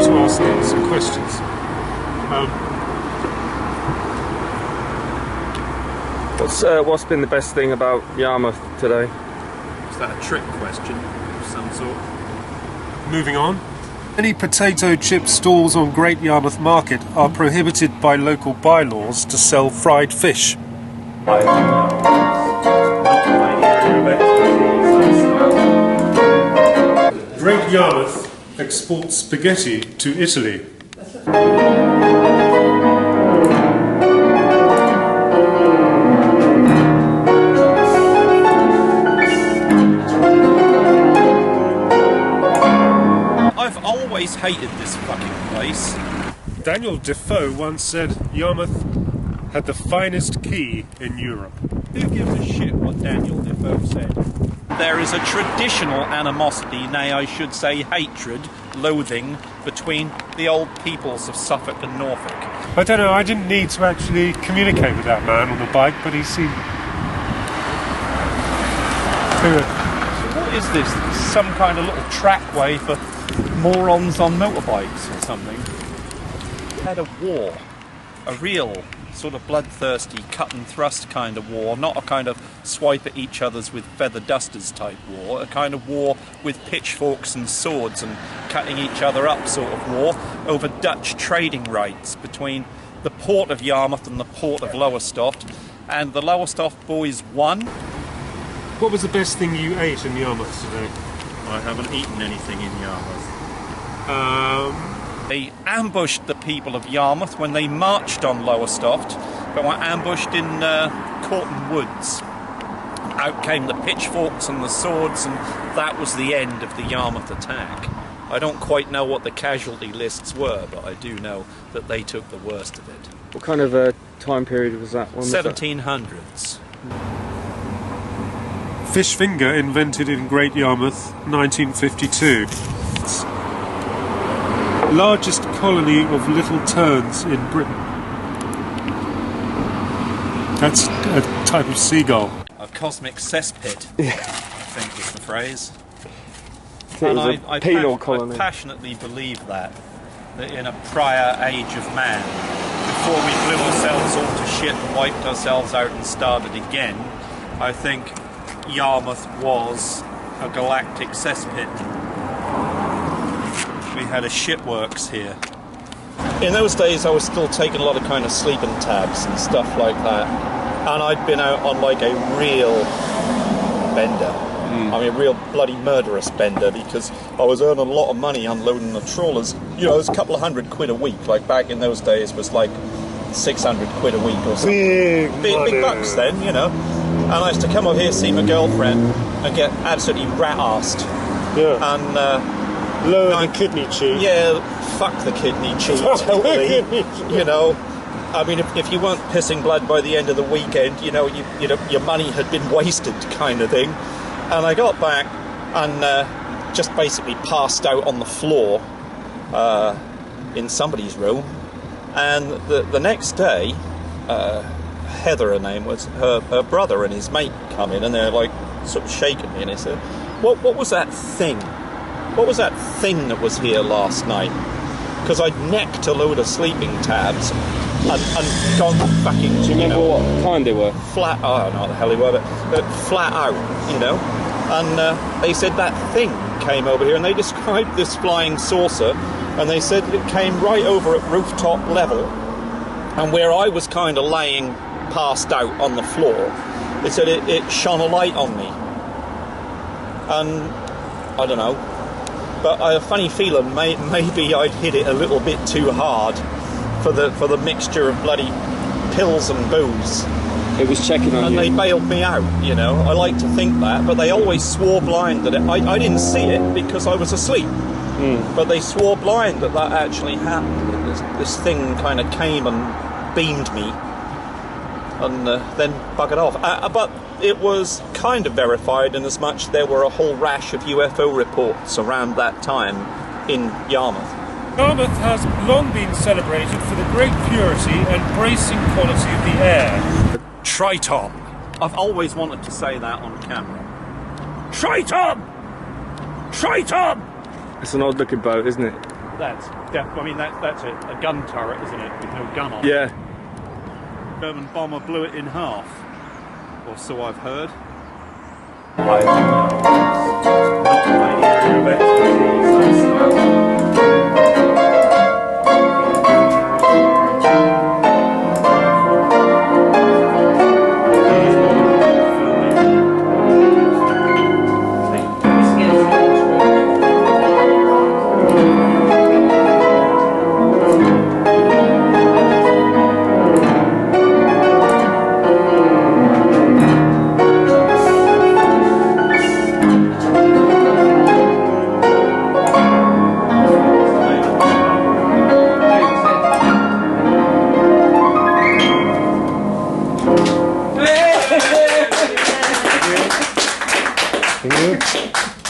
to ask some questions. What's been the best thing about Yarmouth today? Is that a trick question of some sort? Moving on. Any potato chip stalls on Great Yarmouth Market are prohibited by local bylaws to sell fried fish. Great Yarmouth exports spaghetti to Italy. I've always hated this fucking place. Daniel Defoe once said Yarmouth had the finest quay in Europe. Who gives a shit what Daniel Defoe said? There is a traditional animosity, nay I should say hatred, loathing, between the old peoples of Suffolk and Norfolk. I don't know, I didn't need to actually communicate with that man on the bike, but he seemed... So what is this? Some kind of little trackway for morons on motorbikes or something? We had a war, a real sort of bloodthirsty cut and thrust kind of war, not a kind of swipe at each other's with feather dusters type war, a kind of war with pitchforks and swords and cutting each other up sort of war over Dutch trading rights between the port of Yarmouth and the port of Lowestoft, and the Lowestoft boys won. What was the best thing you ate in Yarmouth today? I haven't eaten anything in Yarmouth. They ambushed the people of Yarmouth when they marched on Lowestoft, but were ambushed in Corton Woods. Out came the pitchforks and the swords, and that was the end of the Yarmouth attack. I don't quite know what the casualty lists were, but I do know that they took the worst of it. What kind of time period was that one? 1700s. Fish finger invented in Great Yarmouth, 1952. Largest colony of little terns in Britain. That's a type of seagull. A cosmic cesspit, Yeah. I think is the phrase. It was a penal colony. I passionately believe that in a prior age of man, before we blew ourselves all to shit and wiped ourselves out and started again, I think Yarmouth was a galactic cesspit. We had a shipworks here. In those days I was still taking a lot of kind of sleeping tabs and stuff like that, and I'd been out on like a real bender. I mean, a real bloody murderous bender, because I was earning a lot of money unloading the trawlers. You know, it was a couple of £100 a week, like back in those days was like 600 quid a week or something. Big bucks then, you know. And I used to come over here, see my girlfriend, and get absolutely rat-arsed. Yeah. And lower the kidney cheese. yeah, fuck the kidney cheese, totally. You know, I mean, if you weren't pissing blood by the end of the weekend, you know, your money had been wasted, kind of thing. And I got back and just basically passed out on the floor in somebody's room. And the next day, Heather, her name was, her brother and his mate come in, and they're like sort of shaking me, and they said, what was that thing? What was that thing that was here last night? Because I'd necked a load of sleeping tabs and gone fucking... Do you remember what kind they were? Flat, I don't know what the hell they were, but flat out, you know. And they said that thing came over here, and they described this flying saucer, and they said that it came right over at rooftop level, and where I was kind of laying passed out on the floor, they said it shone a light on me. And I don't know, but I have a funny feeling maybe I'd hit it a little bit too hard for the mixture of bloody pills and booze. It was checking on and you. They bailed me out, you know. I like to think that, but they always swore blind that I didn't see it because I was asleep. But they swore blind that actually happened. This thing kind of came and beamed me, and then buggered off. But it was kind of verified in as much there were a whole rash of UFO reports around that time in Yarmouth. Yarmouth has long been celebrated for the great purity and bracing quality of the air. Triton. I've always wanted to say that on camera. Triton! Triton! It's an odd looking boat, isn't it? That's I mean that's a gun turret, isn't it? With no gun on. Yeah. German bomber blew it in half, or so I've heard. Not my area of expertise. Thank you.